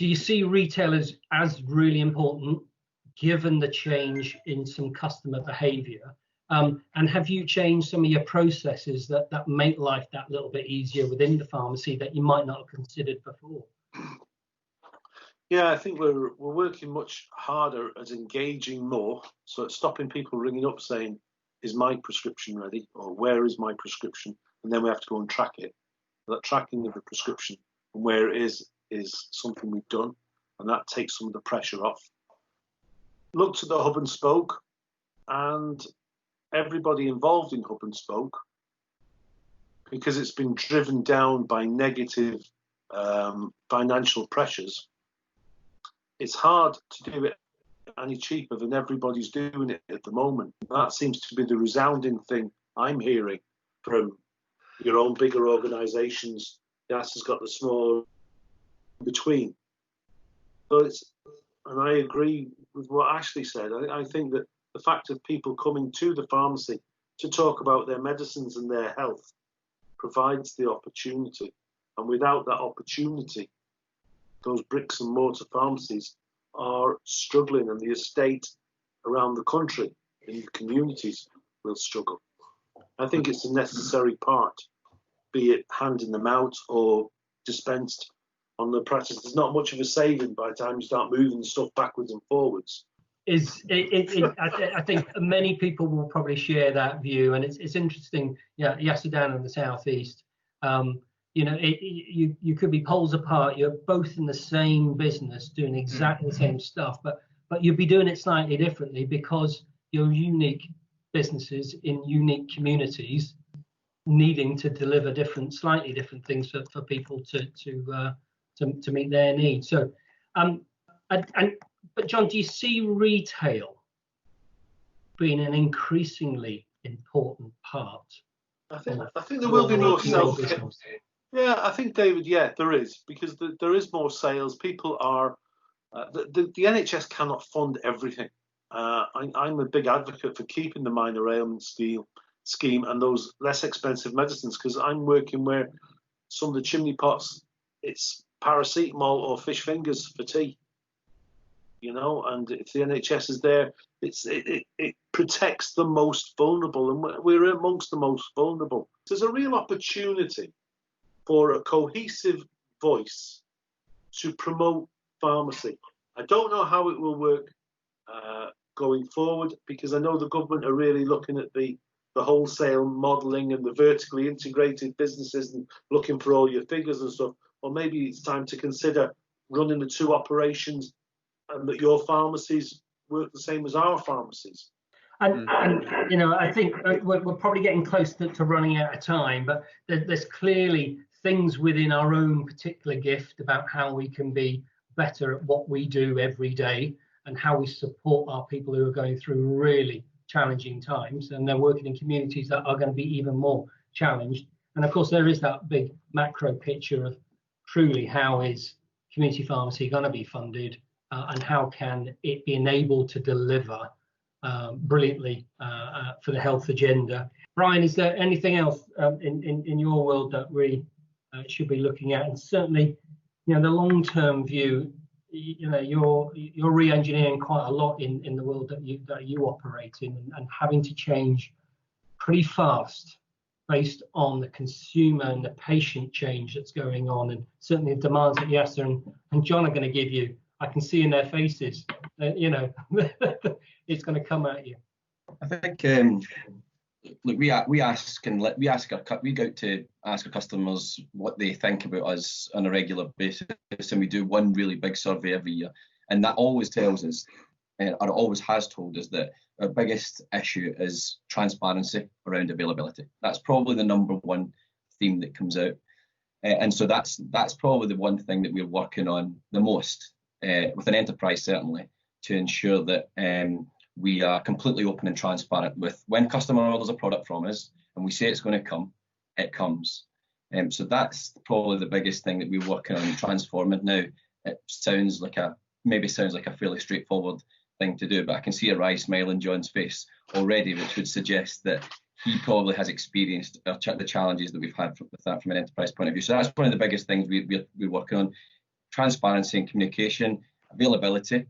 do you see retailers as really important, given the change in some customer behaviour? And have you changed some of your processes that make life that little bit easier within the pharmacy that you might not have considered before? Yeah, I think we're working much harder at engaging more. So it's stopping people ringing up saying, "Is my prescription ready?" or "Where is my prescription?" And then we have to go and track it. That tracking of the prescription and where it is something we've done, and that takes some of the pressure off. Looked at the hub and spoke, and everybody involved in hub and spoke, because it's been driven down by negative financial pressures. It's hard to do it any cheaper than everybody's doing it at the moment. That seems to be the resounding thing I'm hearing from your own bigger organisations. Yes, has got the smaller between. But and I agree with what Ashley said. I think that the fact of people coming to the pharmacy to talk about their medicines and their health provides the opportunity. And without that opportunity, those bricks and mortar pharmacies are struggling, and the estate around the country in the communities will struggle. I think it's a necessary part, be it handing them out or dispensed on the practice. There's not much of a saving by the time you start moving stuff backwards and forwards. I think many people will probably share that view, and it's interesting. Yeah, Yasser down in the southeast, you could be poles apart. You're both in the same business doing exactly the same stuff, but you'd be doing it slightly differently because you're unique businesses in unique communities, needing to deliver slightly different things for people to meet their needs. So, but John, do you see retail being an increasingly important part? I think there will be more sales. Yeah, I think, David, yeah, there is, because there is more sales. People are, the NHS cannot fund everything. I'm a big advocate for keeping the minor ailment scheme and those less expensive medicines, because I'm working where some of the chimney pots, it's paracetamol or fish fingers for tea, and if the NHS is there, it protects the most vulnerable, and we're amongst the most vulnerable. There's a real opportunity for a cohesive voice to promote pharmacy. I don't know how it will work going forward, because I know the government are really looking at the wholesale modelling and the vertically integrated businesses and looking for all your figures and stuff. Or maybe it's time to consider running the two operations and that your pharmacies work the same as our pharmacies. And I think we're probably getting close to running out of time, but there's clearly things within our own particular gift about how we can be better at what we do every day and how we support our people who are going through really challenging times, and they're working in communities that are going to be even more challenged. And of course, there is that big macro picture of truly how is community pharmacy going to be funded, and how can it be enabled to deliver brilliantly for the health agenda. Brian, is there anything else in your world that we should be looking at? And certainly, the long-term view, you're re-engineering quite a lot in the world that you operate in, and having to change pretty fast based on the consumer and the patient change that's going on, and certainly the demands that Yasser and John are going to give you. I can see in their faces, it's going to come at you. I think, look, we go out to ask our customers what they think about us on a regular basis, and we do one really big survey every year, and that always tells us, or it always has told us, that our biggest issue is transparency around availability. That's probably the number one theme that comes out, and so that's probably the one thing that we're working on the most with an enterprise, certainly, to ensure that we are completely open and transparent with when customer orders a product from us and we say it's going to come, it comes. So that's probably the biggest thing that we're working on transforming. Now, it sounds like a fairly straightforward thing to do, but I can see a wry smile in John's face already, which would suggest that he probably has experienced the challenges that we've had with that from an enterprise point of view. So that's one of the biggest things we're working on. transparency and communication, availability.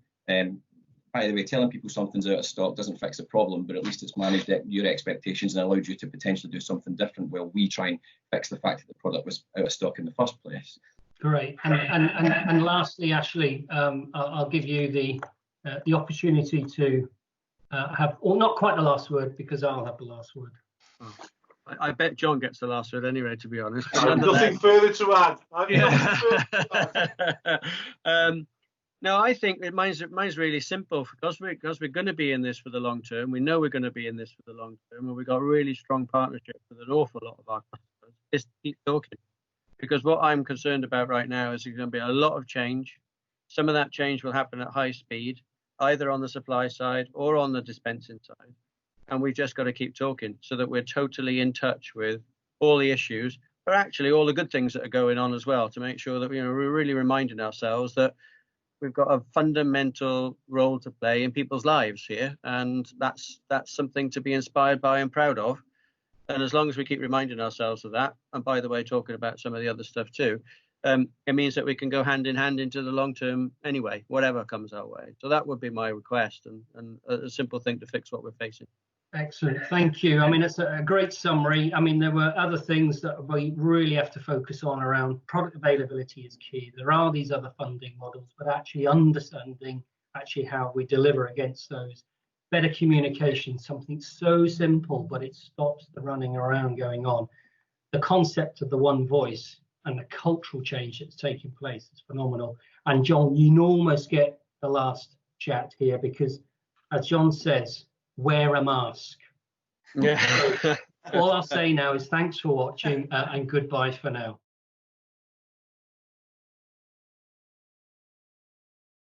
By the way, telling people something's out of stock doesn't fix the problem, but at least it's managed your expectations and allowed you to potentially do something different while we try and fix the fact that the product was out of stock in the first place. Great. And lastly, Ashley, I'll give you the opportunity to have, or not quite the last word, because I'll have the last word. Oh, I bet John gets the last word anyway, to be honest. I've nothing further to add. No, I think mine's really simple, because we're going to be in this for the long term. We know we're going to be in this for the long term, and we've got a really strong partnership with an awful lot of our customers. Is to keep talking, because what I'm concerned about right now is there's going to be a lot of change. Some of that change will happen at high speed, either on the supply side or on the dispensing side, and we've just got to keep talking so that we're totally in touch with all the issues, but actually all the good things that are going on as well, to make sure that we're really reminding ourselves that we've got a fundamental role to play in people's lives here, and that's something to be inspired by and proud of. And as long as we keep reminding ourselves of that, and by the way, talking about some of the other stuff too, it means that we can go hand in hand into the long term anyway, whatever comes our way. So that would be my request, and a simple thing to fix what we're facing. Excellent, thank you. I mean, it's a great summary. I mean, there were other things that we really have to focus on around product availability is key. There are these other funding models, but actually understanding how we deliver against those. Better communication, something so simple, but it stops the running around going on. The concept of the one voice and the cultural change that's taking place is phenomenal. And John, you almost get the last chat here, because as John says, wear a mask. Yeah. All I'll say now is thanks for watching and goodbye for now.